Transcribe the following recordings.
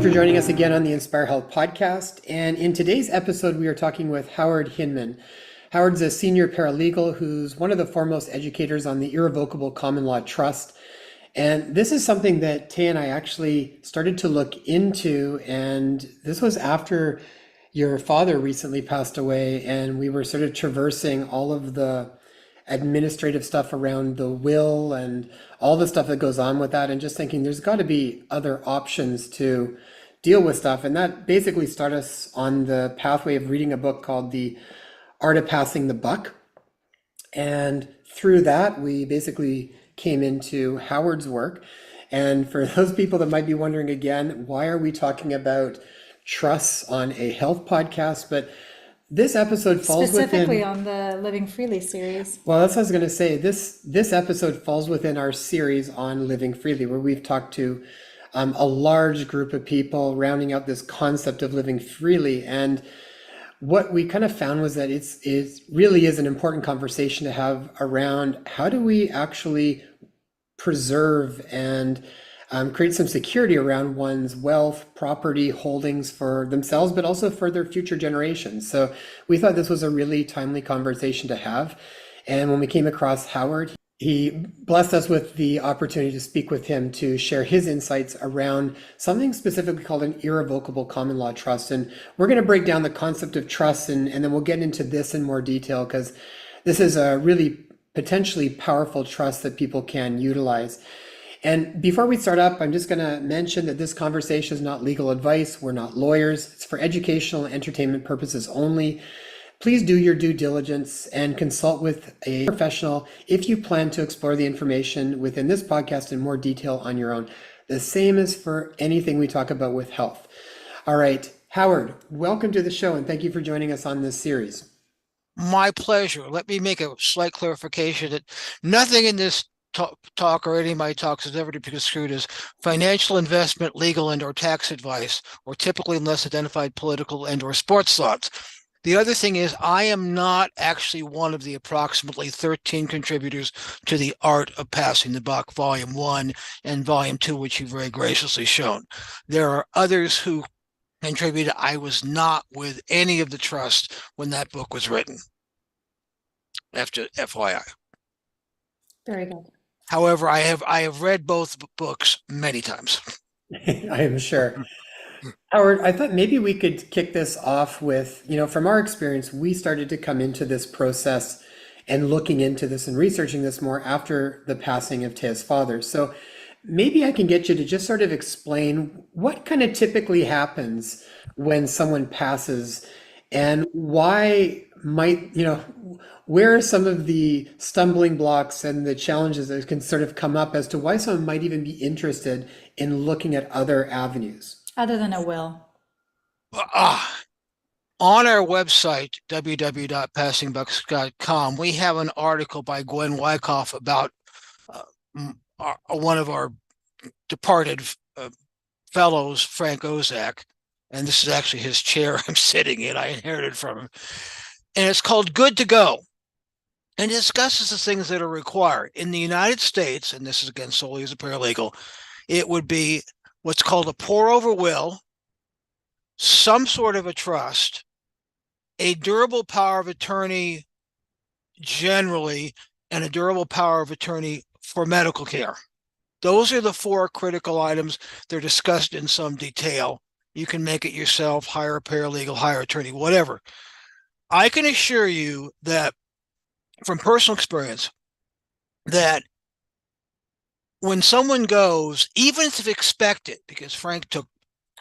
for joining us again on the Inspire Health podcast. And in today's episode, we are talking with Howard Hinman. Howard's a senior paralegal who's one of the foremost educators on the irrevocable common law trust. And this is something that Tay and I actually started to look into. And this was after your father recently passed away, and we were sort of traversing all of the administrative stuff around the will and all the stuff that goes on with that, and just thinking there's got to be other options to deal with stuff. And that basically started us on the pathway of reading a book called The Art of Passing the Buck. And through that, we basically came into Howard's work. And for those people that might be wondering again, why are we talking about trusts on a health podcast? But this episode falls Specifically within, on the Living Freely series. well, that's what I was going to say. This episode falls within our series on living freely, where we've talked to a large group of people, rounding out this concept of living freely. And what we kind of found was that it really is an important conversation to have around how do we actually preserve and create some security around one's wealth, property, holdings for themselves, but also for their future generations. So we thought this was a really timely conversation to have. And when we came across Howard, he blessed us with the opportunity to speak with him to share his insights around something specifically called an irrevocable common law trust. And we're going to break down the concept of trust, and then we'll get into this in more detail, because this is a really potentially powerful trust that people can utilize. And before we start up, I'm just going to mention that this conversation is not legal advice. We're not lawyers. It's for educational and entertainment purposes only. Please do your due diligence and consult with a professional if you plan to explore the information within this podcast in more detail on your own. The same is for anything we talk about with health. All right, Howard, welcome to the show, and thank you for joining us on this series. My pleasure. Let me make a slight clarification that nothing in this talk or any of my talks is ever to be construed as financial, investment, legal, and or tax advice, or typically unless identified political and or sports thoughts. The other thing is, I am not actually one of the approximately 13 contributors to The Art of Passing the Buck, Volume 1 and Volume 2, which you've very graciously shown. There are others who contributed. I was not with any of the trust when that book was written. After FYI. Very good. However, I have read both books many times. I am sure. Howard, I thought maybe we could kick this off with, from our experience, we started to come into this process and looking into this and researching this more after the passing of Taya's father. So maybe I can get you to just sort of explain what kind of typically happens when someone passes, and why might, where are some of the stumbling blocks and the challenges that can sort of come up as to why someone might even be interested in looking at other avenues? Other than a will. On our website, www.passingbucks.com, we have an article by Gwen Wyckoff about one of our departed fellows, Frank Ozak, and this is actually his chair I'm sitting in. I inherited from him. And it's called Good to Go. And it discusses the things that are required. In the United States, and this is again solely as a paralegal, it would be what's called a pour-over will, some sort of a trust, a durable power of attorney generally, and a durable power of attorney for medical care. Those are the four critical items. They're discussed in some detail. You can make it yourself, hire a paralegal, hire an attorney, whatever. I can assure you that from personal experience that when someone goes, even if expected, because Frank took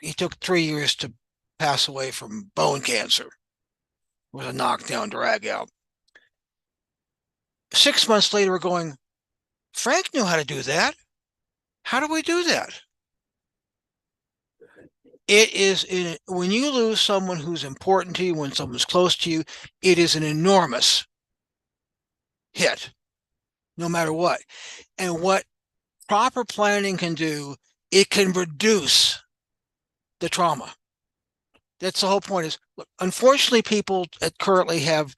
3 years to pass away from bone cancer, it was a knockdown, drag out. 6 months later, we're going, Frank knew how to do that. How do we do that? It is, when you lose someone who's important to you, when someone's close to you, it is an enormous hit, no matter what. And what proper planning can do, it can reduce the trauma. That's the whole point. Is, look, unfortunately, people currently have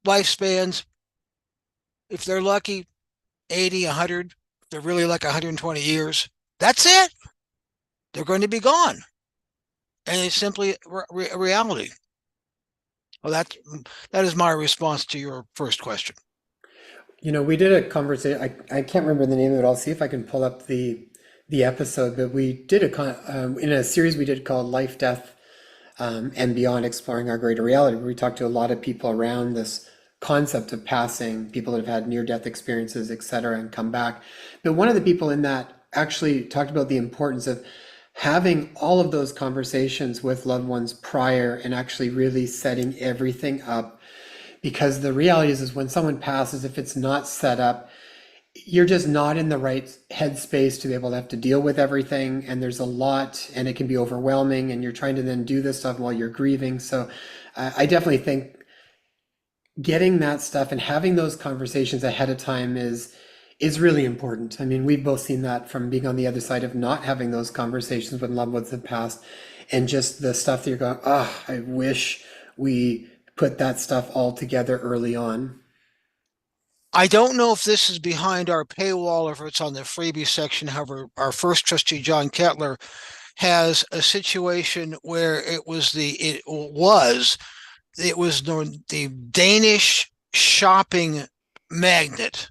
lifespans, if they're lucky, 80, 100. If they're really like 120 years. That's it. they're going to be gone. And it's simply a reality. Well, that is my response to your first question. We did a conversation. I can't remember the name of it. I'll see if I can pull up the episode. But we did in a series we did called Life, Death, and Beyond: Exploring Our Greater Reality, where we talked to a lot of people around this concept of passing, people that have had near-death experiences, et cetera, and come back. But one of the people in that actually talked about the importance of having all of those conversations with loved ones prior and actually really setting everything up. Because the reality is when someone passes, if it's not set up, you're just not in the right headspace to be able to have to deal with everything. And there's a lot, and it can be overwhelming, and you're trying to then do this stuff while you're grieving. So I definitely think getting that stuff and having those conversations ahead of time is really important. I mean, we've both seen that from being on the other side of not having those conversations when loved ones have passed, and just the stuff that you're going, oh, I wish we put that stuff all together early on. I don't know if this is behind our paywall or if it's on the freebie section. However, our first trustee, John Kettler, has a situation where it was the Danish shopping magnet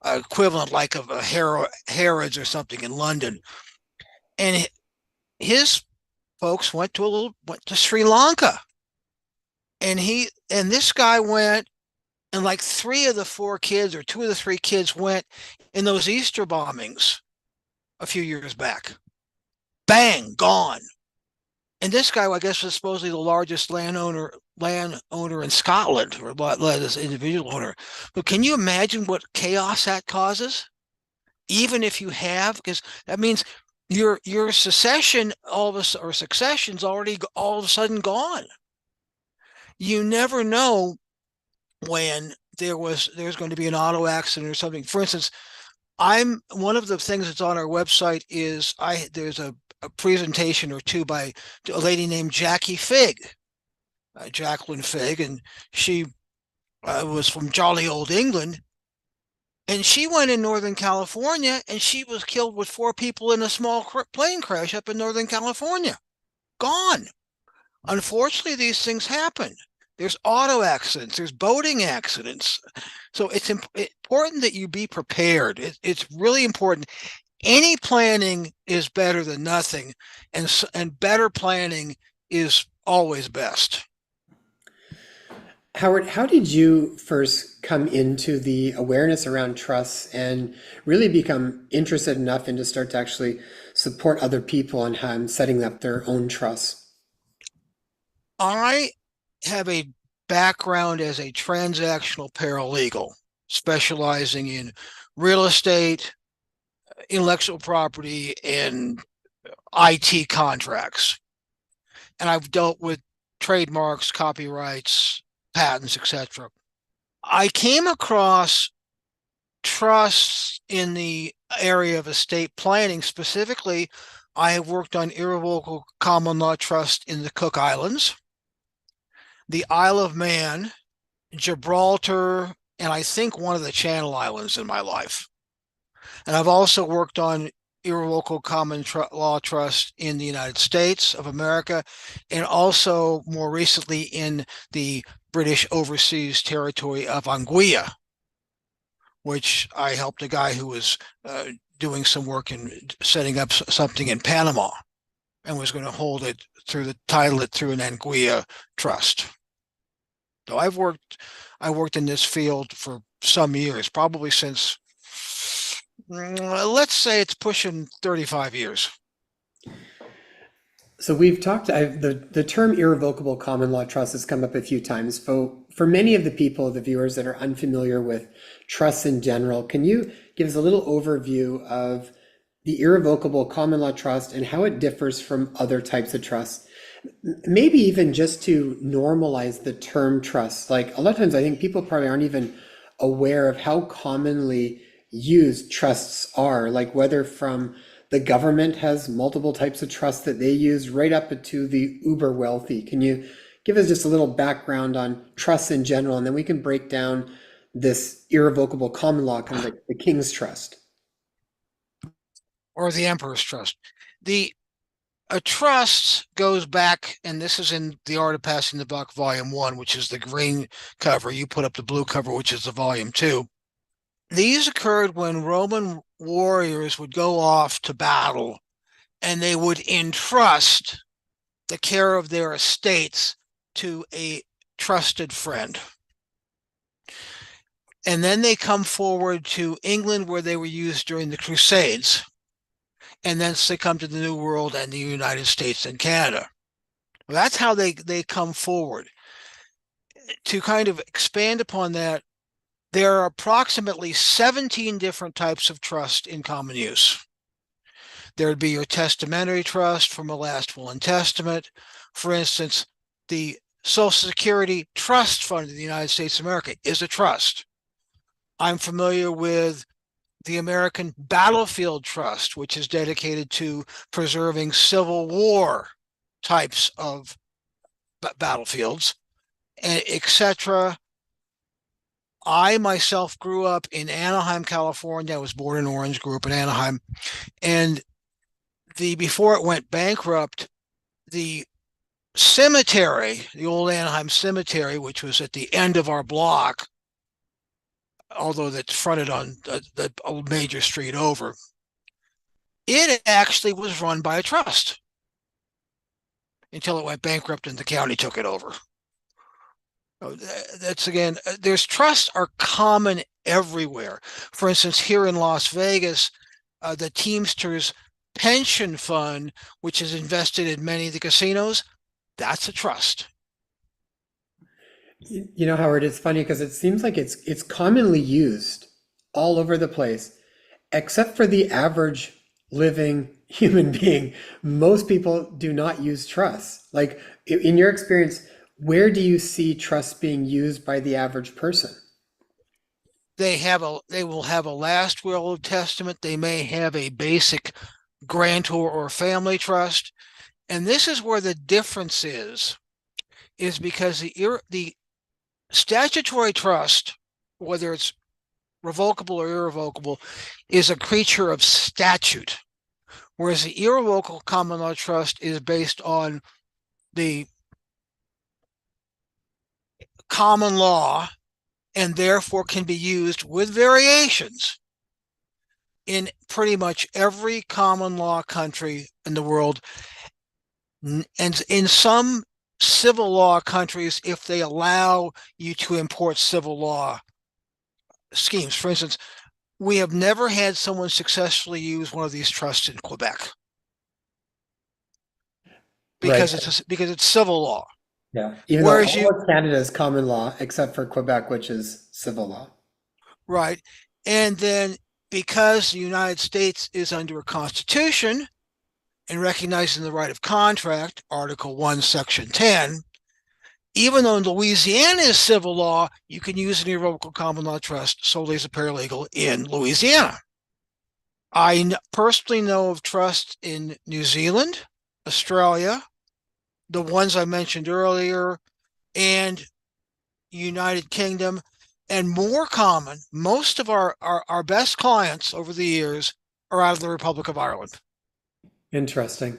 equivalent like of a Harrods or something in London, and his folks went to Sri Lanka, and this guy went, and like 3 of the 4 kids or 2 of the 3 kids went in those Easter bombings a few years back. Bang, gone. And this guy, I guess, was supposedly the largest landowner in Scotland, or this individual owner. But can you imagine what chaos that causes? Even if you have, because that means your succession's already all of a sudden gone. You never know when there's going to be an auto accident or something. For instance, one of the things that's on our website is there's a presentation or two by a lady named Jacqueline Figg, and she was from jolly old England, and she went in Northern California, and she was killed with 4 people in a small plane crash up in Northern California. Gone. Unfortunately, these things happen. There's auto accidents, there's boating accidents. So it's important that you be prepared. It's really important. Any planning is better than nothing, and better planning is always best. Howard, how did you first come into the awareness around trusts and really become interested enough and to start to actually support other people on setting up their own trusts? I have a background as a transactional paralegal, specializing in real estate, intellectual property, and IT contracts. And I've dealt with trademarks, copyrights, patents, etc. I came across trusts in the area of estate planning. Specifically, I have worked on irrevocable common law trust in the Cook Islands, the Isle of Man, Gibraltar, and I think one of the Channel Islands in my life. And I've also worked on irrevocable common law trust in the United States of America, and also more recently in the British overseas territory of Anguilla, which I helped a guy who was doing some work in setting up something in Panama and was going to title it through an Anguilla trust. So I worked in this field for some years, probably since, let's say it's pushing 35 years. So we've talked, the term irrevocable common law trust has come up a few times. For many of the people, the viewers that are unfamiliar with trusts in general, can you give us a little overview of the irrevocable common law trust and how it differs from other types of trusts? Maybe even just to normalize the term trust. Like a lot of times I think people probably aren't even aware of how commonly used trusts are, like whether from the government has multiple types of trusts that they use right up to the uber wealthy. Can you give us just a little background on trusts in general, and then we can break down this irrevocable common law, kind of like the King's Trust. Or the Emperor's Trust. The A trust goes back, and this is in The Art of Passing the Buck, Volume 1, which is the green cover. You put up the blue cover, which is the Volume 2. These occurred when Roman warriors would go off to battle, and they would entrust the care of their estates to a trusted friend. And then they come forward to England, where they were used during the Crusades. And then they come to the New World and the United States and Canada. That's how they come forward. To kind of expand upon that, there are approximately 17 different types of trust in common use. There would be your testamentary trust from a last will and testament. For instance, the Social Security Trust Fund of the United States of America is a trust. I'm familiar with the American Battlefield Trust, which is dedicated to preserving Civil War types of battlefields, etc. I myself grew up in Anaheim, California. I was born in Orange, grew up in Anaheim. And before it went bankrupt, the cemetery, the old Anaheim Cemetery, which was at the end of our block, although that's fronted on the major street over, it actually was run by a trust until it went bankrupt and the county took it over. That's again, there's trusts are common everywhere. For instance, here in Las Vegas, the Teamsters Pension Fund, which is invested in many of the casinos, that's a trust. You know, Howard, it's funny because it seems like it's commonly used all over the place, except for the average living human being. Most people do not use trusts. Like in your experience, where do you see trusts being used by the average person? They will have a last will or testament. They may have a basic grantor or family trust. And this is where the difference is because the statutory trust, whether it's revocable or irrevocable, is a creature of statute, whereas the irrevocable common law trust is based on the common law and therefore can be used with variations in pretty much every common law country in the world, and in some civil law countries if they allow you to import civil law schemes. For instance, we have never had someone successfully use one of these trusts in Quebec because it's civil law. Yeah. Even though all of Canada is common law, except for Quebec, which is civil law. Right. And then because the United States is under a constitution and recognizing the right of contract, Article 1, Section 10, even though in Louisiana is civil law, you can use an irrevocable common law trust solely as a paralegal in Louisiana. I personally know of trusts in New Zealand, Australia, the ones I mentioned earlier, and United Kingdom, and more common, most of our best clients over the years are out of the Republic of Ireland. Interesting.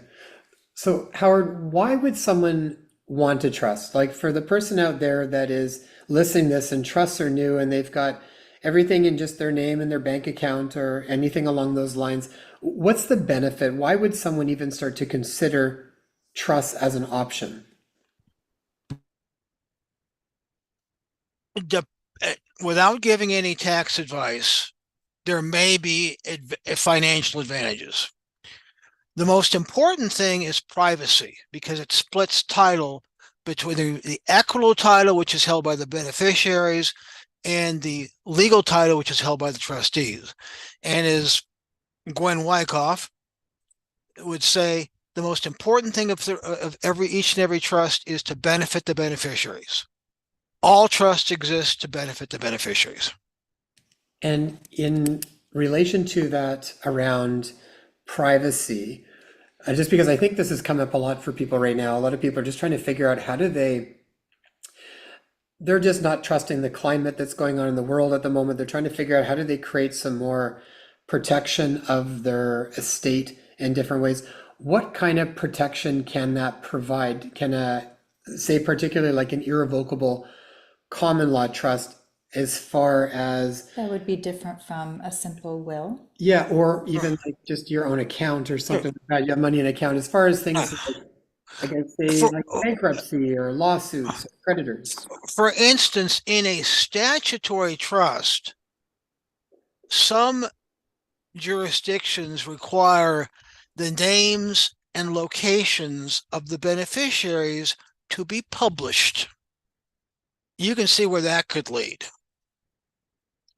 So, Howard, why would someone want to trust? Like for the person out there that is listening to this and trusts are new and they've got everything in just their name and their bank account or anything along those lines, what's the benefit? Why would someone even start to consider trust as an option? Without giving any tax advice, there may be financial advantages. The most important thing is privacy because it splits title between the equitable title, which is held by the beneficiaries, and the legal title, which is held by the trustees. And as Gwen Wyckoff would say, the most important thing of each and every trust is to benefit the beneficiaries. All trusts exist to benefit the beneficiaries. And in relation to that around privacy, just because I think this has come up a lot for people right now, a lot of people are just trying to figure out they're just not trusting the climate that's going on in the world at the moment. They're trying to figure out how do they create some more protection of their estate in different ways. what kind of protection can that provide? Can say particularly like an irrevocable common law trust as far as, That would be different from a simple will. yeah, or even like just your own account or something like that. You have money in an account as far as things like, against say For, like bankruptcy or lawsuits or creditors. for instance, in a statutory trust, some jurisdictions require the names and locations of the beneficiaries to be published. You can see where that could lead.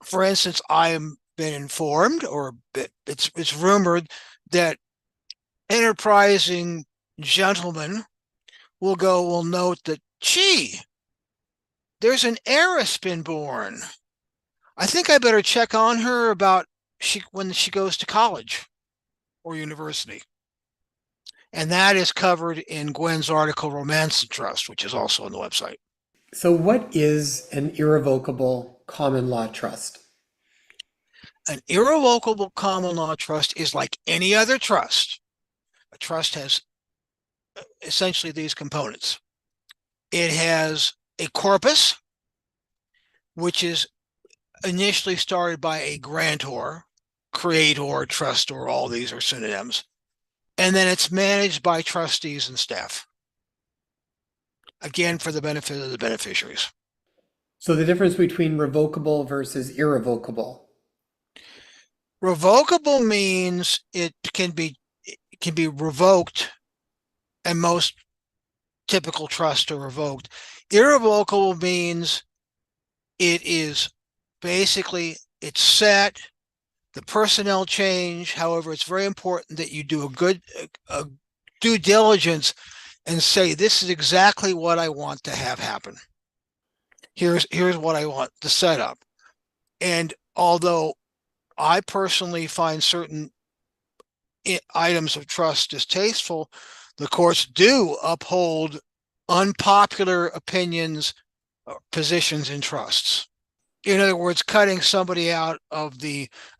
For instance, I am been informed, or it's rumored, that enterprising gentlemen will note that, gee, there's an heiress been born. I think I better check on her about when she goes to college or university. And that is covered in Gwen's article, Romance and Trust, which is also on the website. So what is an irrevocable common law trust? An irrevocable common law trust is like any other trust. A trust has essentially these components. It has a corpus, which is initially started by a grantor, creator, trustor, all these are synonyms. And then it's managed by trustees and staff. Again, for the benefit of the beneficiaries. So the difference between revocable versus irrevocable. Revocable means it can be revoked, and most typical trusts are revoked. Irrevocable means it is basically, it's set, the personnel change. However, it's very important that you do a good due diligence and say, this is exactly what I want to have happen. Here's what I want, the setup. And although I personally find certain items of trust distasteful, the courts do uphold unpopular opinions, positions in trusts. In other words, cutting somebody out of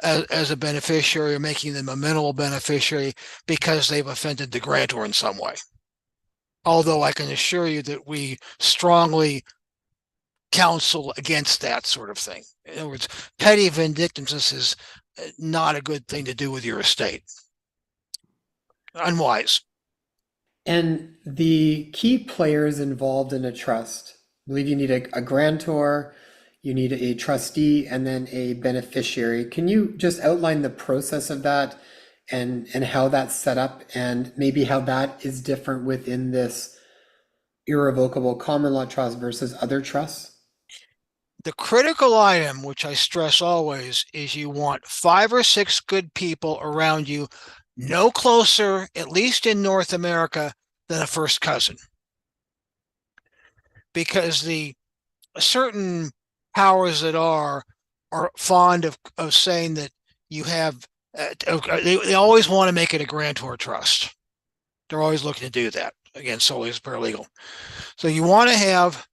as a beneficiary or making them a minimal beneficiary because they've offended the grantor in some way. Although I can assure you that we strongly counsel against that sort of thing. In other words, petty vindictiveness is not a good thing to do with your estate. Unwise. And the key players involved in a trust, I believe you need a grantor, you need a trustee, and then a beneficiary. Can you just outline the process of that and how that's set up, and maybe how that is different within this irrevocable common law trust versus other trusts? The critical item, which I stress always, is you want 5 or 6 good people around you, no closer, at least in North America, than a first cousin. Because the certain powers that are fond of saying that you have, they always want to make it a grantor trust. They're always looking to do that. Again, solely as paralegal. So you want to have,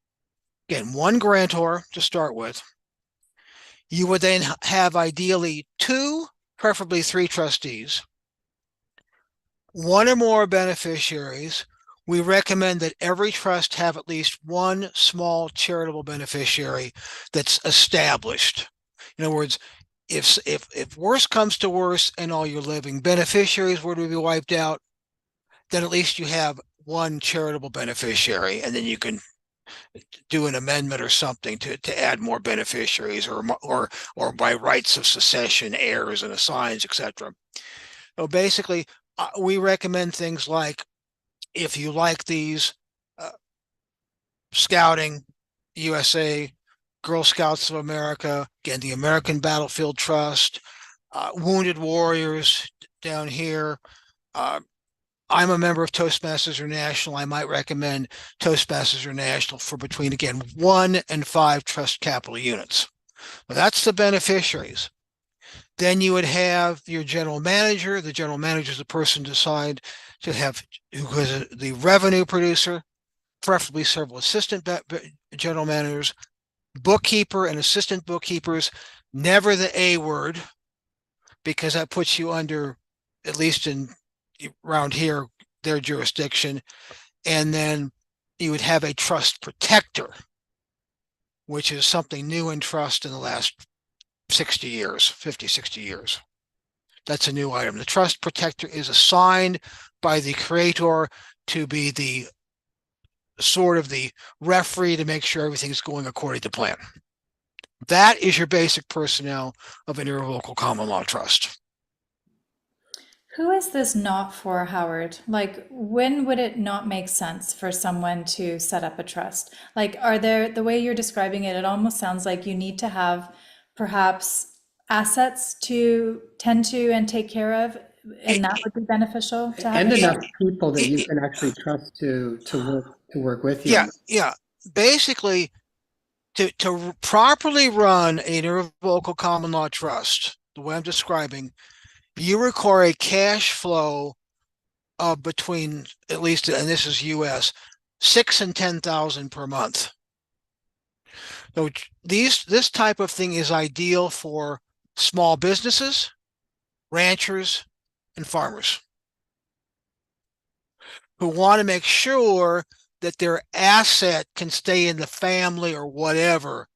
again, one grantor to start with. You would then have ideally 2, preferably 3 trustees, 1 or more beneficiaries. We recommend that every trust have at least 1 small charitable beneficiary that's established. In other words, if worse comes to worse and all your living beneficiaries were to be wiped out, then at least you have 1 charitable beneficiary, and then you can do an amendment or something to add more beneficiaries, or by rights of succession, heirs and assigns, etc. So basically, we recommend things like, if you like these, Scouting, USA, Girl Scouts of America, again, the American Battlefield Trust, Wounded Warriors down here. I'm a member of Toastmasters International. I might recommend Toastmasters International for between, again, 1 and 5 trust capital units. Well, that's the beneficiaries. Then you would have your general manager. The general manager is the person assigned to have, who is the revenue producer, preferably several assistant general managers, bookkeeper and assistant bookkeepers, never the A word, because that puts you under, at least in around here, their jurisdiction. And then you would have a trust protector, which is something new in trust in the last 60 years, 50, 60 years. That's a new item. The trust protector is assigned by the creator to be the sort of the referee to make sure everything's going according to plan. That is your basic personnel of an irrevocable common law trust. Who is this not for, Howard? Like, when would it not make sense for someone to set up a trust? Like, are there, the way you're describing it, it almost sounds like you need to have perhaps assets to tend to and take care of, and that would be beneficial to have. And enough people that you can actually trust to work with you. Yeah. Basically, to properly run an irrevocable common law trust, the way I'm describing, you require a cash flow of between, at least, and this is US, 6,000 and 10,000 per month. So this type of thing is ideal for small businesses, ranchers, and farmers who want to make sure that their asset can stay in the family or whatever,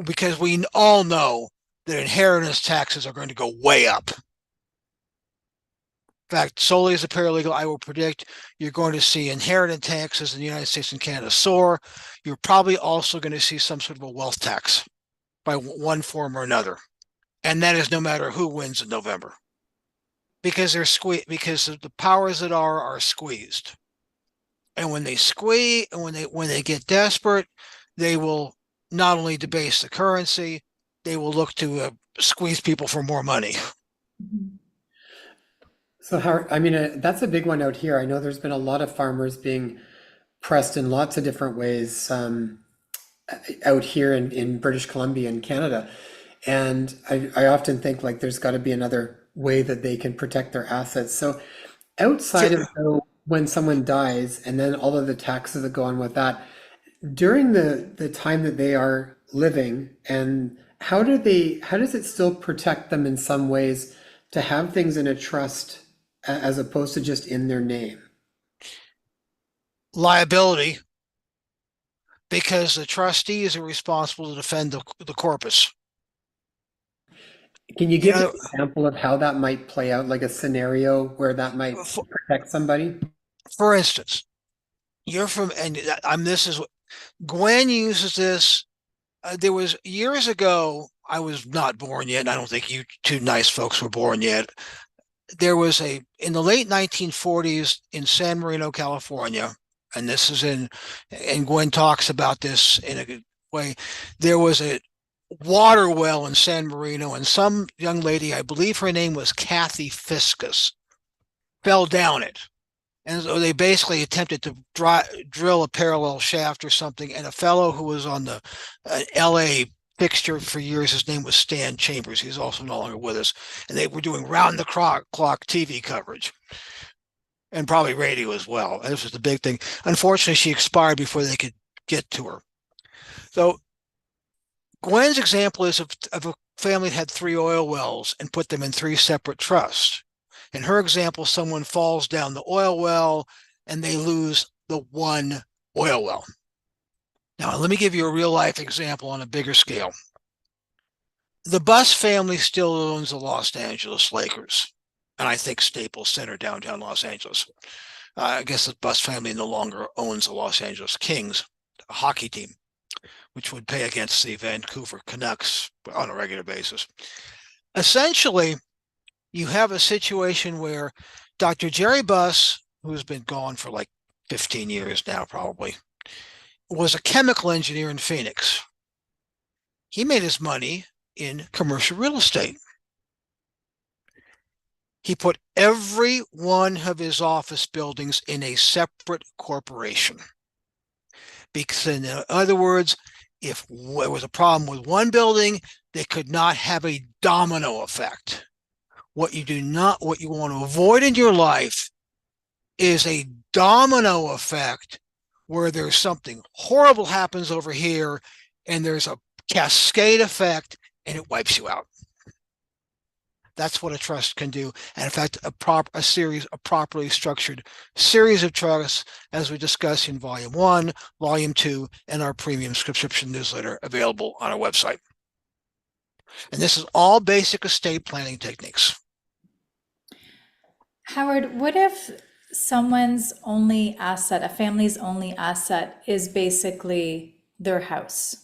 because we all know that inheritance taxes are going to go way up. In fact, solely as a paralegal, I will predict you're going to see inheritance taxes in the United States and Canada soar. You're probably also going to see some sort of a wealth tax by one form or another. And that is no matter who wins in November. Because they're because the powers that are squeezed. And when they squeeze, and when they get desperate, they will not only debase the currency, they will look to squeeze people for more money. So Howard, I mean, that's a big one out here. I know there's been a lot of farmers being pressed in lots of different ways out here in British Columbia and Canada. And I often think like there's got to be another way that they can protect their assets. So outside of when someone dies and then all of the taxes that go on with that, during the time that they are living, and how does it still protect them in some ways to have things in a trust as opposed to just in their name? Liability, because the trustees are responsible to defend the corpus. Can you give an example of how that might play out, like a scenario where that might protect somebody? For instance, you're from, and this is, Gwen uses this. There was years ago, I was not born yet, and I don't think you two nice folks were born yet. There was in the late 1940s in San Marino, California, and this is and Gwen talks about this in a good way. There was a water well in San Marino, and some young lady, I believe her name was Kathy Fiscus, fell down it. And so they basically attempted to drill a parallel shaft or something. And a fellow who was on the LA fixture for years, his name was Stan Chambers. He's also no longer with us. And they were doing round the clock TV coverage and probably radio as well. And this was the big thing. Unfortunately, she expired before they could get to her. So Gwen's example is of a family that had 3 oil wells and put them in 3 separate trusts. In her example, someone falls down the oil well and they lose the 1 oil well. Now, let me give you a real life example on a bigger scale. The Bus family still owns the Los Angeles Lakers, and I think Staples Center, downtown Los Angeles. I guess the Bus family no longer owns the Los Angeles Kings, a hockey team, which would play against the Vancouver Canucks on a regular basis. Essentially, you have a situation where Dr. Jerry Buss, who's been gone for like 15 years now probably, was a chemical engineer in Phoenix. He made his money in commercial real estate. He put every one of his office buildings in a separate corporation. Because in other words, if there was a problem with one building, they could not have a domino effect. What you want to avoid in your life is a domino effect where there's something horrible happens over here and there's a cascade effect and it wipes you out. That's what a trust can do. And in fact, a properly structured series of trusts, as we discuss in Volume 1, Volume 2, and our premium subscription newsletter available on our website. And this is all basic estate planning techniques. Howard, what if someone's only asset, a family's only asset, is basically their house?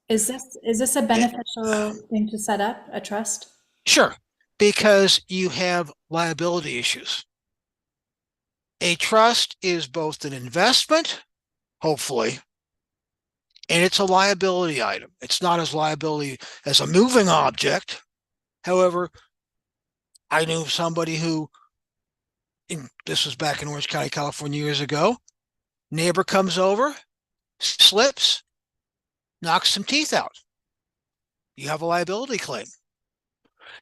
Is this a beneficial thing to set up, a trust? Sure, because you have liability issues. A trust is both an investment, hopefully, and it's a liability item. It's not as liability as a moving object. However, I knew somebody who, this was back in Orange County, California years ago, neighbor comes over, slips, knocks some teeth out. You have a liability claim.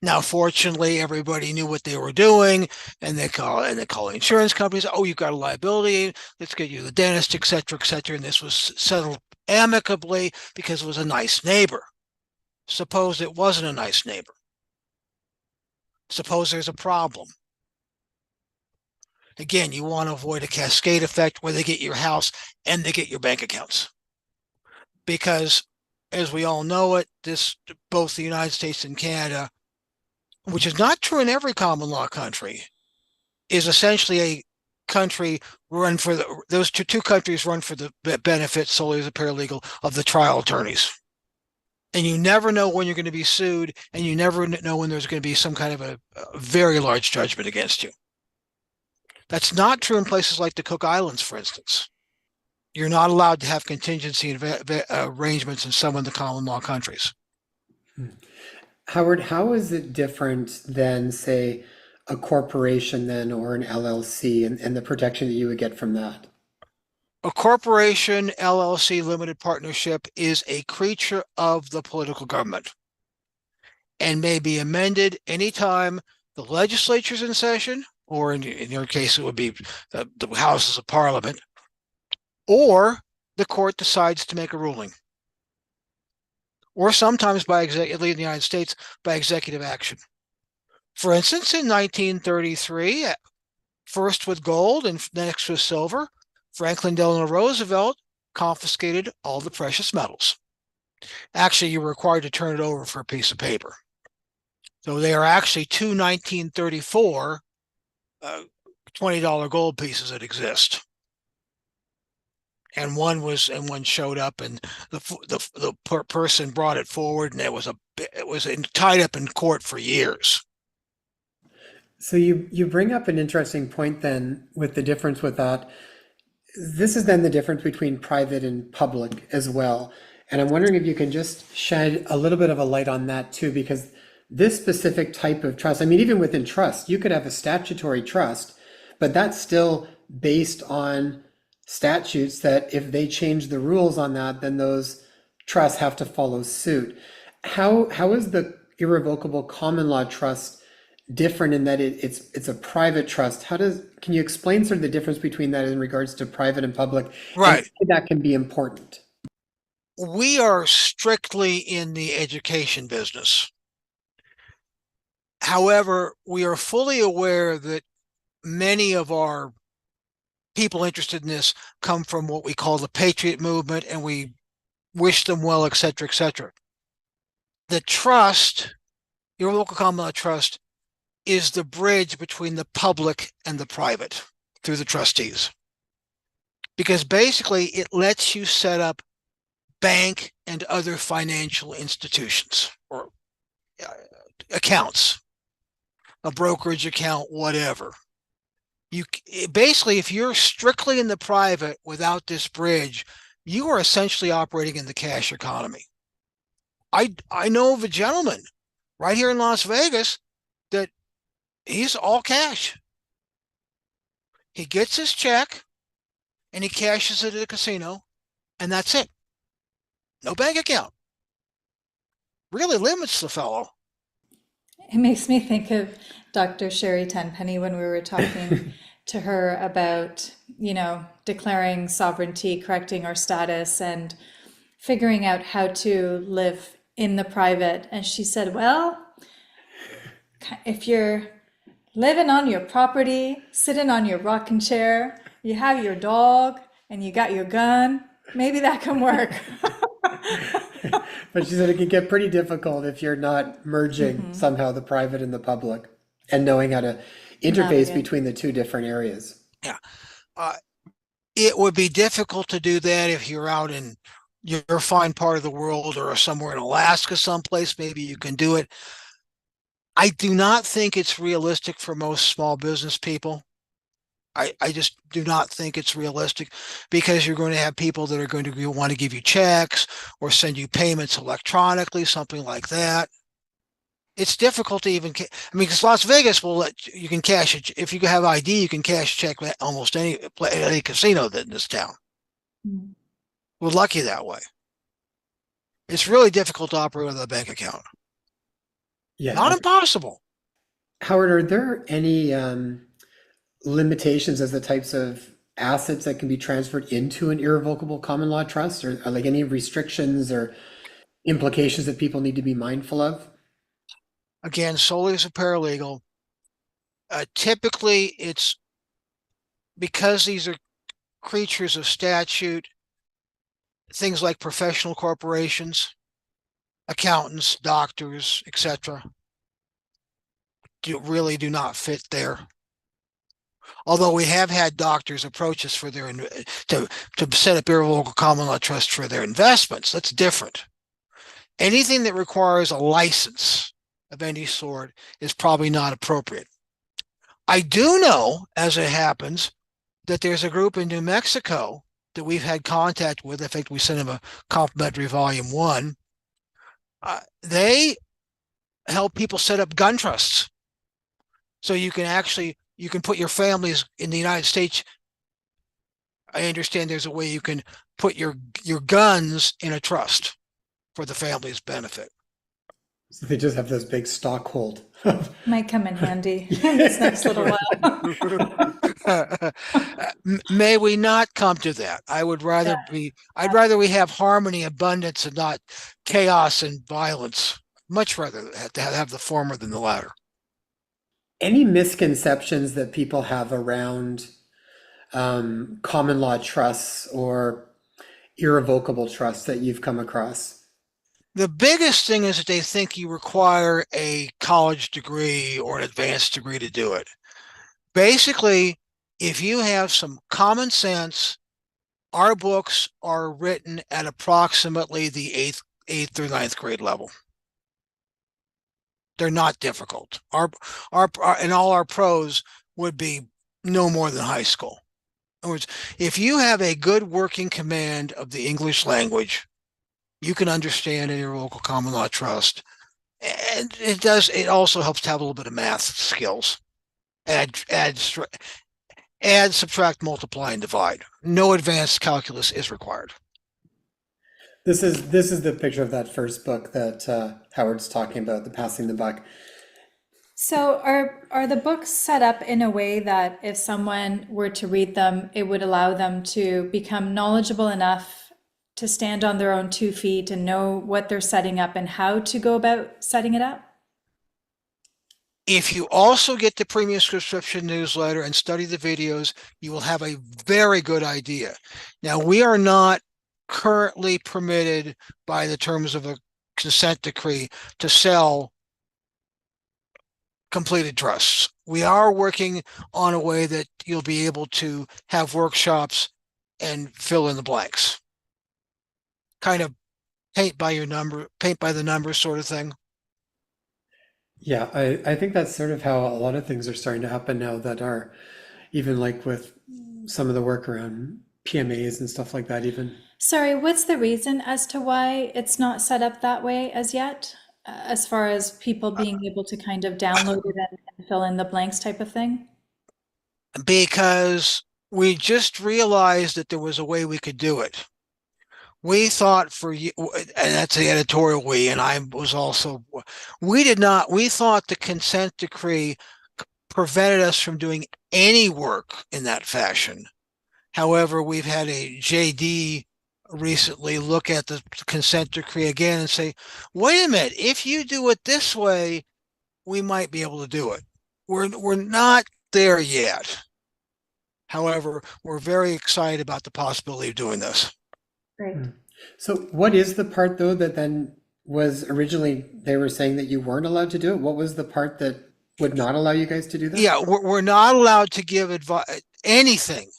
Now, fortunately, everybody knew what they were doing, and they call the insurance companies. Oh, you've got a liability. Let's get you the dentist, et cetera, et cetera. And this was settled amicably because it was a nice neighbor. Suppose it wasn't a nice neighbor. Suppose there's a problem. Again, you want to avoid a cascade effect where they get your house and they get your bank accounts. Because as we all know it, both the United States and Canada, which is not true in every common law country, is essentially a country run for those two countries run for the benefit solely as a paralegal of the trial attorneys. And you never know when you're going to be sued, and you never know when there's going to be some kind of a very large judgment against you. That's not true in places like the Cook Islands, for instance. You're not allowed to have contingency arrangements in some of the common law countries. Howard, how is it different than, say, a corporation then, or an LLC, and the protection that you would get from that? A corporation, LLC, limited partnership is a creature of the political government and may be amended anytime the legislature's in session, or in your case, it would be the Houses of Parliament, or the court decides to make a ruling. Or sometimes at least in the United States, by executive action. For instance, in 1933, first with gold and next with silver, Franklin Delano Roosevelt confiscated all the precious metals. Actually, you were required to turn it over for a piece of paper. So they are actually two 1934 $20 gold pieces that exist. And one showed up, and the person brought it forward, and it was tied up in court for years. So you bring up an interesting point then with the difference with that. This is then the difference between private and public as well. And I'm wondering if you can just shed a little bit of a light on that too, because this specific type of trust, I mean, even within trust, you could have a statutory trust, but that's still based on statutes that if they change the rules on that, then those trusts have to follow suit. How is the irrevocable common law trust different in that it's a private trust? Can you explain sort of the difference between that in regards to private and public? Right. And that can be important. We are strictly in the education business. However, we are fully aware that many of our people interested in this come from what we call the patriot movement, and we wish them well, et cetera, et cetera. The trust, your local common law trust, is the bridge between the public and the private through the trustees. Because basically it lets you set up bank and other financial institutions or accounts, a brokerage account, whatever. Basically, if you're strictly in the private without this bridge, you are essentially operating in the cash economy. I know of a gentleman right here in Las Vegas that he's all cash. He gets his check and he cashes it at a casino, and that's it. No bank account. Really limits the fellow. It makes me think of Dr. Sherry Tenpenny when we were talking to her about, declaring sovereignty, correcting our status, and figuring out how to live in the private. And she said, well, If you're living on your property, sitting on your rocking chair, you have your dog, and you got your gun, maybe that can work. But she said it can get pretty difficult if you're not merging somehow the private and the public and knowing how to interface Navigate. between the two different areas. Yeah. Uh, it would be difficult to do that if you're out in your fine part of the world or somewhere in Alaska someplace. Maybe you can do it. I do not think it's realistic for most small business people. I just do not think it's realistic because you're going to have people that are going to want to give you checks or send you payments electronically, something like that. It's difficult to even, I mean, because Las Vegas will let you can cash it. If you have ID, you can cash a check at almost any casino in this town. Mm. We're lucky that way. It's really difficult to operate with a bank account. Yeah. Not impossible. Howard, are there any limitations as the types of assets that can be transferred into an irrevocable common law trust, or like any restrictions or implications that people need to be mindful of? Again, solely as a paralegal. Typically, it's because these are creatures of statute, things like professional corporations, accountants, doctors, etc., really do not fit there. Although we have had doctors approach us for their to set up irrevocable common law trust for their investments. That's different. Anything that requires a license of any sort is probably not appropriate. I do know, as it happens, that there's a group in New Mexico that we've had contact with. In fact, we sent them a complimentary volume 1. They help people set up gun trusts. So you can put your families in the United States. I understand there's a way you can put your guns in a trust for the family's benefit. So they just have this big stock hold. Might come in handy in this next little while. May we not come to that. I'd rather we have harmony, abundance, and not chaos and violence. Much rather have the former than the latter. Any misconceptions that people have around common law trusts or irrevocable trusts that you've come across? The biggest thing is that they think you require a college degree or an advanced degree to do it. Basically, if you have some common sense, our books are written at approximately the eighth or ninth grade level. They're not difficult. And all our prose would be no more than high school. In other words, if you have a good working command of the English language, you can understand an irrevocable common law trust. And it also helps to have a little bit of math skills. Add, subtract, multiply, and divide. No advanced calculus is required. This is the picture of that first book that Howard's talking about, the Passing the Buck. So are the books set up in a way that if someone were to read them, it would allow them to become knowledgeable enough to stand on their own 2 feet and know what they're setting up and how to go about setting it up? If you also get the premium subscription newsletter and study the videos, you will have a very good idea. Now, we are not currently permitted by the terms of a consent decree to sell completed trusts. We are working on a way that you'll be able to have workshops and fill in the blanks. Kind of paint by the numbers sort of thing. Yeah, I think that's sort of how a lot of things are starting to happen now that are even like with some of the work around PMAs and stuff like that even. Sorry, what's the reason as to why it's not set up that way as yet? As far as people being able to kind of download it and fill in the blanks type of thing? Because we just realized that there was a way we could do it. We thought and that's the editorial we, and I was also, we thought the consent decree prevented us from doing any work in that fashion. However, we've had a JD recently look at the consent decree again and say, wait a minute, if you do it this way, we might be able to do it. We're not there yet. However, we're very excited about the possibility of doing this. Great. So what is the part though that then was originally they were saying that you weren't allowed to do it? What was the part that would not allow you guys to do that? Yeah, we're not allowed to give advice anything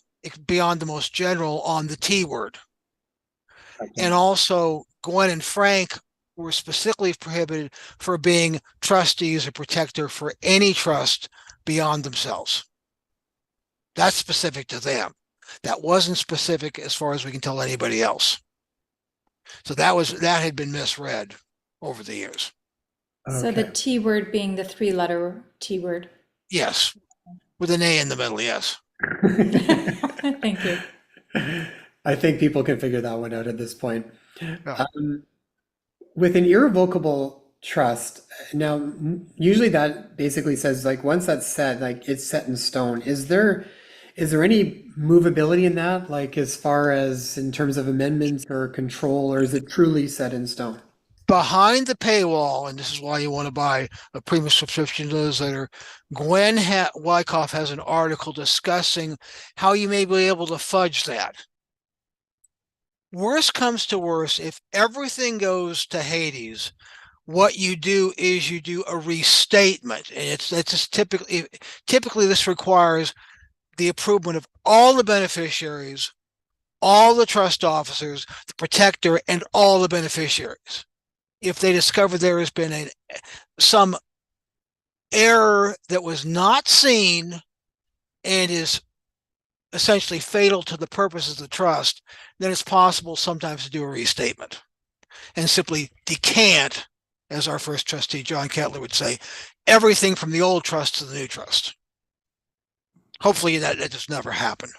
beyond the most general on the T word. Okay. And also, Gwen and Frank were specifically prohibited for being trustees or protector for any trust beyond themselves. That's specific to them. That wasn't specific as far as we can tell anybody else. So that had been misread over the years. So the Okay. T word being the three-letter T word. Yes, with an A in the middle. Yes. Thank you. I think people can figure that one out at this point. Yeah. With an irrevocable trust, now usually that basically says like once that's set, like it's set in stone. Is there any movability in that, like as far as in terms of amendments or control, or is it truly set in stone? Behind the paywall, and this is why you want to buy a premium subscription to those that are, Wyckoff has an article discussing how you may be able to fudge that. Worst comes to worst, if everything goes to Hades, what you do is you do a restatement, and it's just typically this requires the approval of all the beneficiaries, all the trust officers, the protector, and all the beneficiaries. If they discover there has been some error that was not seen and is essentially fatal to the purposes of the trust, then it's possible sometimes to do a restatement and simply decant, as our first trustee, John Kettler, would say, everything from the old trust to the new trust. Hopefully that just never happened.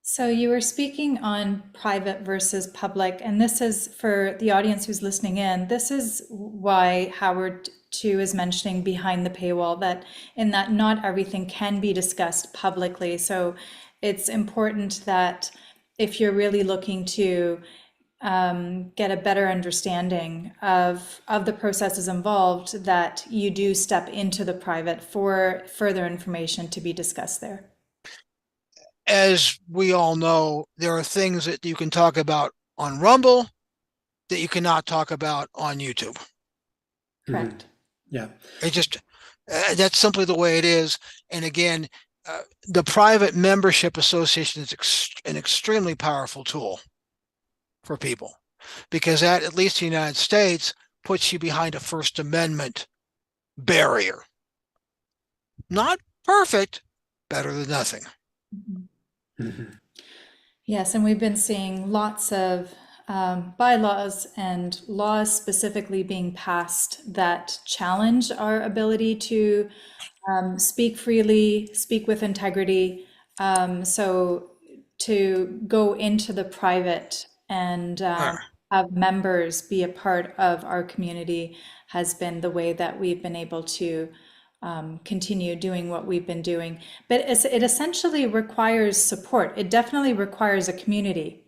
So you were speaking on private versus public, and this is for the audience who's listening in. This is why Howard too is mentioning behind the paywall, that in that not everything can be discussed publicly. So it's important that if you're really looking to get a better understanding of the processes involved, that you do step into the private for further information to be discussed there. As we all know, there are things that you can talk about on Rumble that you cannot talk about on YouTube. Correct. Yeah. It just, that's simply the way it is. And again, the private membership association is an extremely powerful tool for people, because that, at least in the United States, puts you behind a First Amendment barrier. Not perfect, better than nothing. Mhm. Yes, and we've been seeing lots of bylaws and laws specifically being passed that challenge our ability to speak freely, speak with integrity. So to go into the private and have members be a part of our community has been the way that we've been able to continue doing what we've been doing. But it essentially requires support. It definitely requires a community.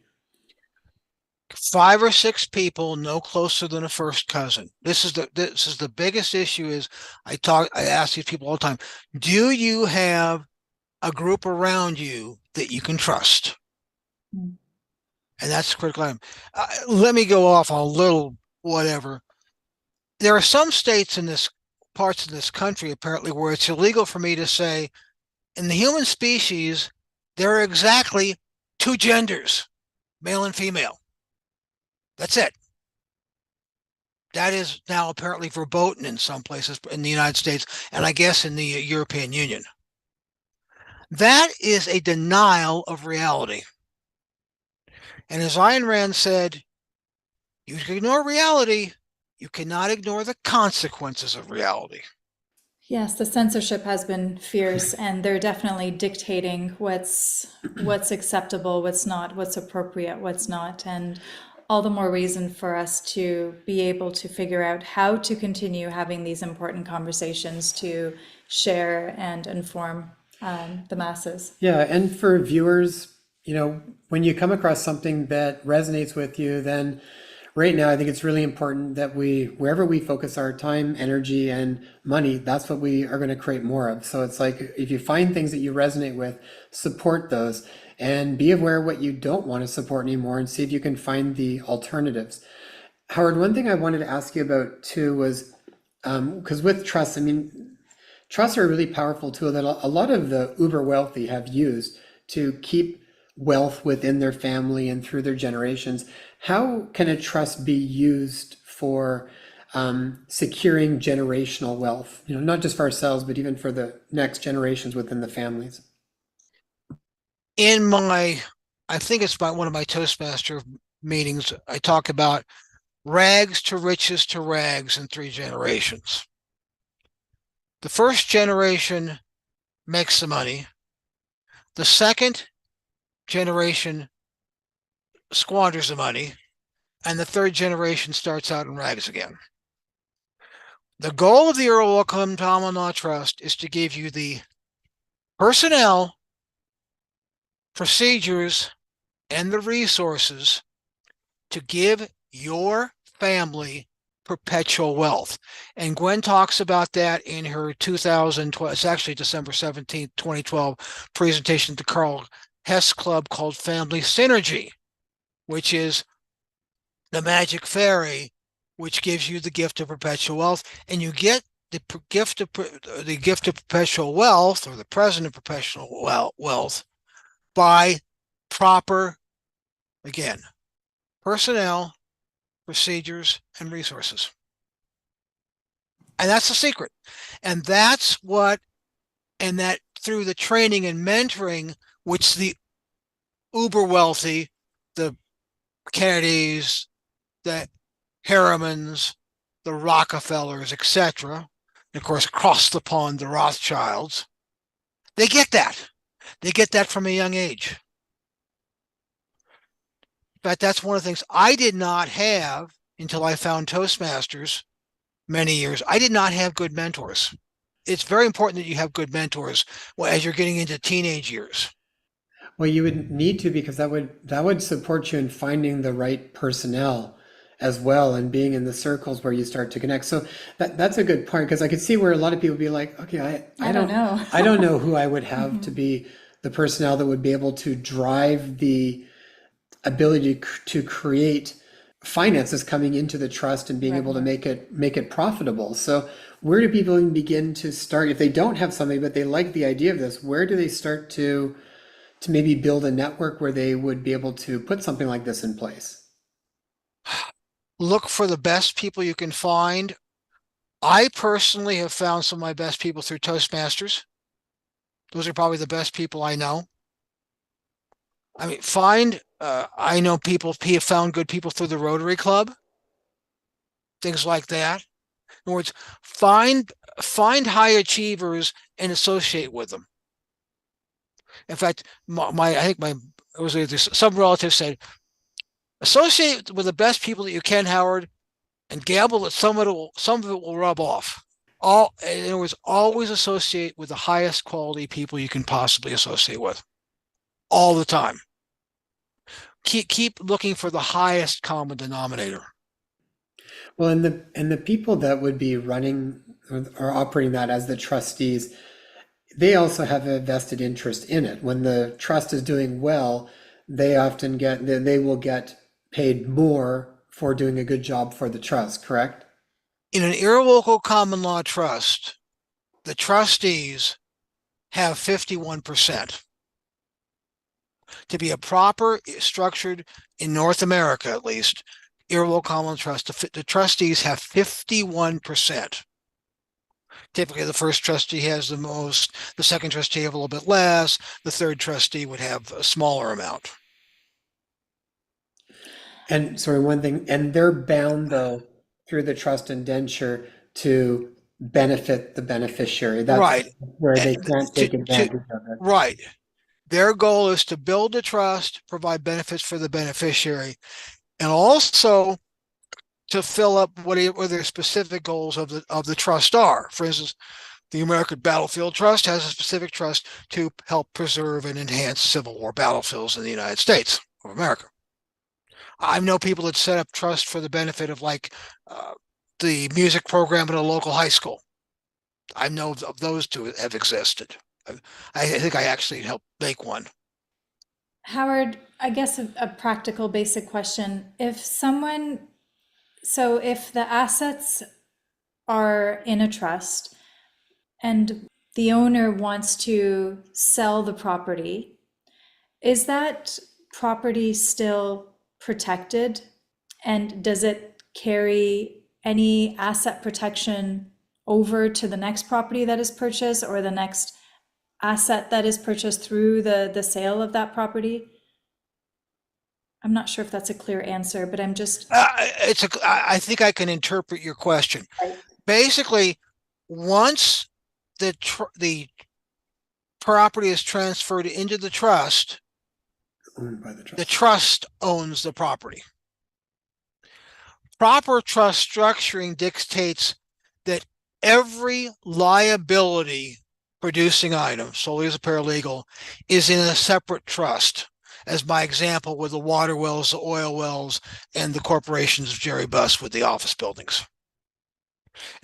5 or 6 people, no closer than a first cousin. This is the biggest issue. Is I ask these people all the time, do you have a group around you that you can trust? Mm. And that's a critical item. Let me go off on a little whatever. There are some states in parts of this country, apparently, where it's illegal for me to say, in the human species, there are exactly 2 genders, male and female. That's it. That is now apparently verboten in some places in the United States, and I guess in the European Union. That is a denial of reality. And as Ayn Rand said, you can ignore reality, you cannot ignore the consequences of reality. Yes, the censorship has been fierce, and they're definitely dictating what's acceptable, what's not, what's appropriate, what's not, and all the more reason for us to be able to figure out how to continue having these important conversations to share and inform the masses. Yeah, and for viewers, when you come across something that resonates with you, then right now, I think it's really important that wherever we focus our time, energy, and money, that's what we are going to create more of. So it's like if you find things that you resonate with, support those and be aware of what you don't want to support anymore and see if you can find the alternatives. Howard, one thing I wanted to ask you about too was because with trust, I mean, trusts are a really powerful tool that a lot of the uber wealthy have used to keep wealth within their family and through their generations. How can a trust be used for securing generational wealth? You know, not just for ourselves, but even for the next generations within the families. In my, I think it's by one of my Toastmaster meetings, I talk about rags to riches to rags in 3 generations. The first generation makes the money. The second generation squanders the money. And the third generation starts out in rags again. The goal of the irrevocable common law trust is to give you the personnel, procedures, and the resources to give your family perpetual wealth. And Gwen talks about that in her 2012, it's actually December 17th, 2012 presentation at the Carl Hess Club called Family Synergy, which is the magic fairy, which gives you the gift of perpetual wealth. And you get the gift of perpetual wealth, or the present of perpetual wealth, by proper, again, personnel, procedures, and resources. And that's the secret. And that's what, and that through the training and mentoring, which the uber wealthy, the Kennedys, the Harrimans, the Rockefellers, etc., and of course, across the pond, the Rothschilds, they get that. They get that from a young age. In fact, that's one of the things I did not have until I found Toastmasters many years. I did not have good mentors. It's very important that you have good mentors as you're getting into teenage years. Well, you would need to because that would support you in finding the right personnel as well and being in the circles where you start to connect. So that's a good point because I could see where a lot of people would be like, okay, I I don't don't know. I don't know who I would have to be the personnel that would be able to drive the ability to create finances coming into the trust and being able to Right. make it profitable. So where do people even begin to start if they don't have something but they like the idea of this? Where do they start to maybe build a network where they would be able to put something like this in place? Look for the best people you can find. I personally have found some of my best people through Toastmasters. Those are probably the best people I know. I mean, I know people have found good people through the Rotary Club, things like that. In other words, find high achievers and associate with them. In fact, I think it was either some relative said, associate with the best people that you can, Howard, and gamble that some of it will rub off. In other words, always associate with the highest quality people you can possibly associate with, all the time. Keep looking for the highest common denominator. Well, and the people that would be running or operating that as the trustees, they also have a vested interest in it. When the trust is doing well, they will get paid more for doing a good job for the trust, correct? In an irrevocable common law trust, the trustees have 51%. To be a proper structured, in North America at least, irrevocable common law trust, the trustees have 51%. Typically, the first trustee has the most, the second trustee have a little bit less, the third trustee would have a smaller amount. And sorry, one thing, and they're bound though through the trust indenture to benefit the beneficiary. That's Right. where they And can't take advantage of it. right. Their goal is to build a trust, provide benefits for the beneficiary, and also to fill up what their specific goals of the trust are. For instance, the American Battlefield Trust has a specific trust to help preserve and enhance Civil War battlefields in the United States of America. I know people that set up trust for the benefit of like uh, the music program at a local high school. I know of those two have existed. I think I actually helped make one. Howard, I guess a practical basic question. If someone, so if the assets are in a trust and the owner wants to sell the property, is that property still protected? And does it carry any asset protection over to the next property that is purchased or the next asset that is purchased through the sale of that property? I'm not sure if that's a clear answer, but I'm just. I think I can interpret your question. Basically, once the property is transferred into the trust, Owned by the the trust. trust owns the property. Proper trust structuring dictates that every liability producing item, solely as a paralegal, is in a separate trust. As my example with the water wells, the oil wells, and the corporations of Jerry Buss with the office buildings.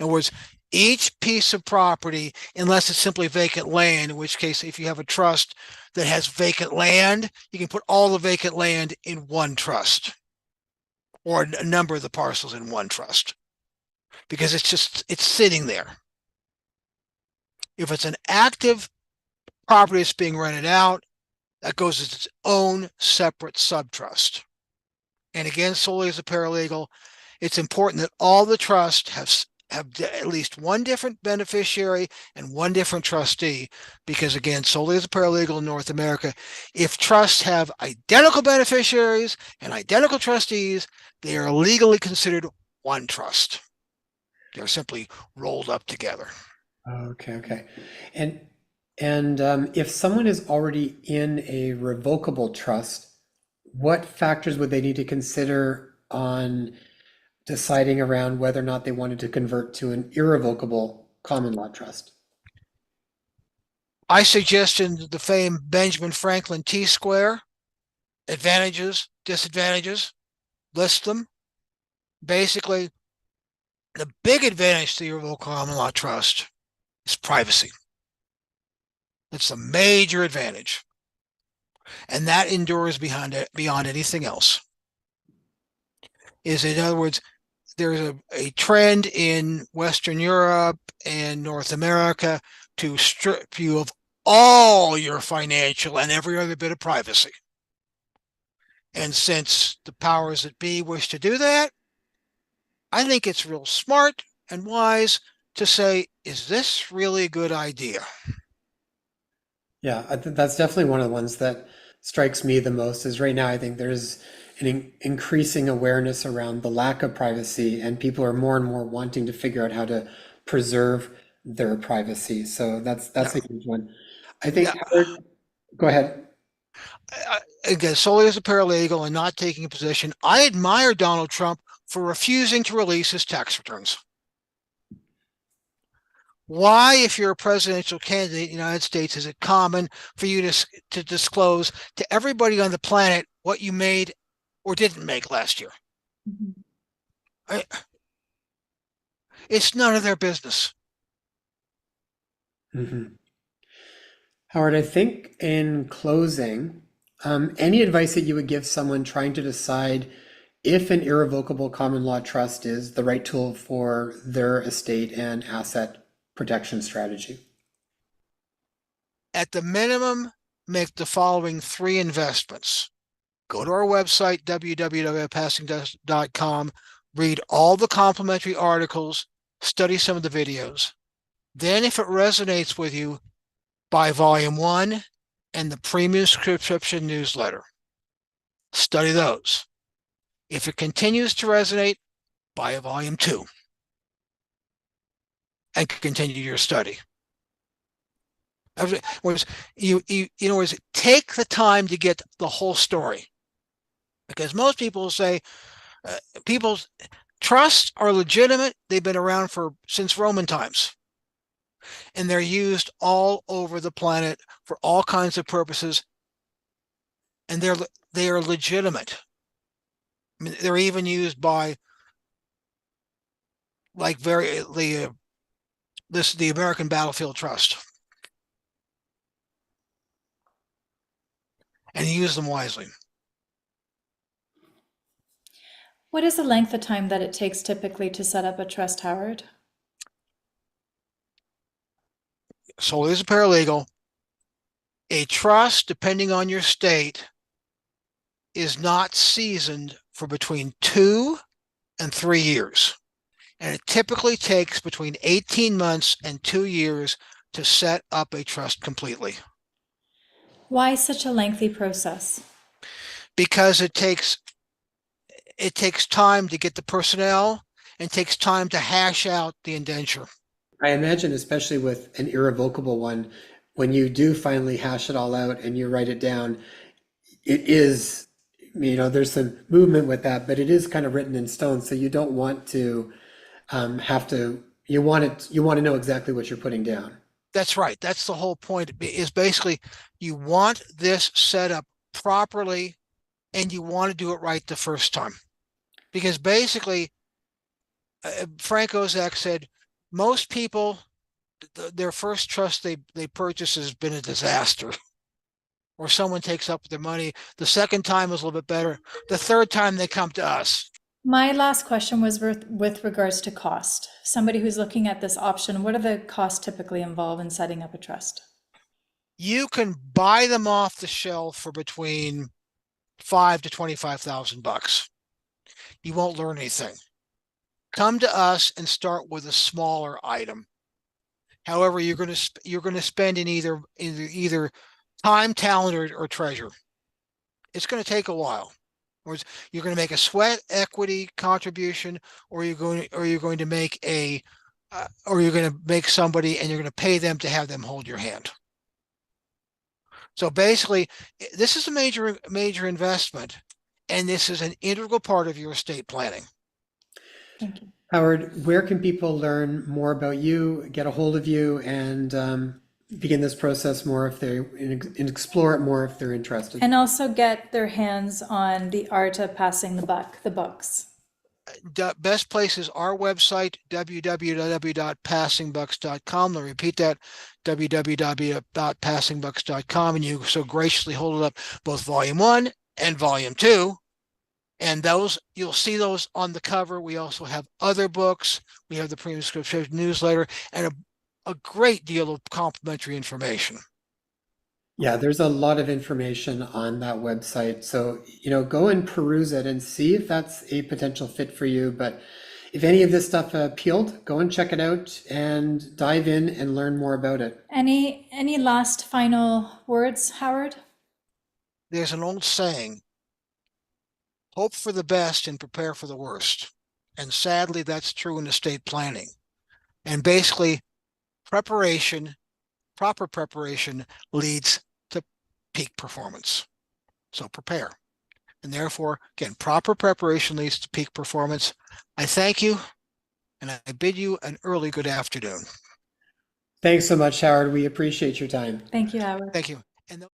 In other words, each piece of property, unless it's simply vacant land, in which case, if you have a trust that has vacant land, you can put all the vacant land in one trust or a number of the parcels in one trust because it's sitting there. If it's an active property that's being rented out, that goes as its own separate subtrust. And again, solely as a paralegal, it's important that all the trusts have at least one different beneficiary and one different trustee, because again, solely as a paralegal in North America, if trusts have identical beneficiaries and identical trustees, they are legally considered one trust. They're simply rolled up together. Okay, okay. And if someone is already in a revocable trust, what factors would they need to consider on deciding around whether or not they wanted to convert to an irrevocable common law trust? I suggested the famed Benjamin Franklin T-square, advantages, disadvantages, list them. Basically, the big advantage to the irrevocable common law trust is privacy. It's a major advantage. And that endures beyond anything else. In other words, there's a trend in Western Europe and North America to strip you of all your financial and every other bit of privacy. And since the powers that be wish to do that, I think it's real smart and wise to say, is this really a good idea? Yeah, that's definitely one of the ones that strikes me the most is right now, I think there's an increasing awareness around the lack of privacy, and people are more and more wanting to figure out how to preserve their privacy. So that's Yeah. a huge one. I Yeah. think, Howard, go ahead. Again, solely as a paralegal and not taking a position, I admire Donald Trump for refusing to release his tax returns. Why, if you're a presidential candidate in the United States, is it common for you to disclose to everybody on the planet what you made or didn't make last year? I, it's none of their business. Mhm. Howard, I think in closing, any advice that you would give someone trying to decide if an irrevocable common law trust is the right tool for their estate and asset protection strategy? At the minimum, make the following three investments. Go to our website, www.passingdust.com, read all the complimentary articles, study some of the videos. Then, if it resonates with you, buy volume 1 and the premium subscription newsletter. Study those. If it continues to resonate, buy a volume 2 and continue your study. Take the time to get the whole story, because most people say people's trusts are legitimate. They've been around since Roman times, and they're used all over the planet for all kinds of purposes, and they are legitimate. I mean, they're even used by like the American Battlefield Trust, and use them wisely. What is the length of time that it takes typically to set up a trust, Howard? So as a paralegal, a trust, depending on your state, is not seasoned for between 2 and 3 years. And it typically takes between 18 months and 2 years to set up a trust completely. Why such a lengthy process? Because it takes time to get the personnel and takes time to hash out the indenture. I imagine, especially with an irrevocable one, when you do finally hash it all out and you write it down, it is, there's some movement with that, but it is kind of written in stone. So you don't want to you want to know exactly what you're putting down. That's right. That's the whole point, is basically you want this set up properly and you want to do it right the first time. Because basically, Frank Ozak said, most people, their first trust they purchase has been a disaster. Or someone takes up their money. The second time is a little bit better. The third time they come to us. My last question was with regards to cost. Somebody who's looking at this option, what are the costs typically involved in setting up a trust? You can buy them off the shelf for between $5,000 to $25,000. You won't learn anything. Come to us and start with a smaller item. However, you're going to spend in either time, talent, or treasure. It's going to take a while. Or you're going to make a sweat equity contribution, or you're going to make somebody and you're going to pay them to have them hold your hand. So basically, this is a major investment, and this is an integral part of your estate planning. Thank you. Howard, where can people learn more about you, get a hold of you, and begin this process more and explore it more if they're interested? And also get their hands on The Art of Passing the Buck, the books. The best place is our website, www.passingbucks.com. I'll repeat that, www.passingbucks.com. And you so graciously hold it up, both volume 1 and volume 2. And those, you'll see those on the cover. We also have other books. We have the Premium Subscription newsletter and a great deal of complimentary information. Yeah, there's a lot of information on that website. So, go and peruse it and see if that's a potential fit for you. But if any of this stuff appealed, go and check it out and dive in and learn more about it. Any last final words, Howard? There's an old saying, hope for the best and prepare for the worst. And sadly, that's true in estate planning. And basically, proper preparation leads to peak performance. So prepare. And therefore, again, proper preparation leads to peak performance. I thank you, and I bid you an early good afternoon. Thanks so much, Howard. We appreciate your time. Thank you, Howard. Thank you. And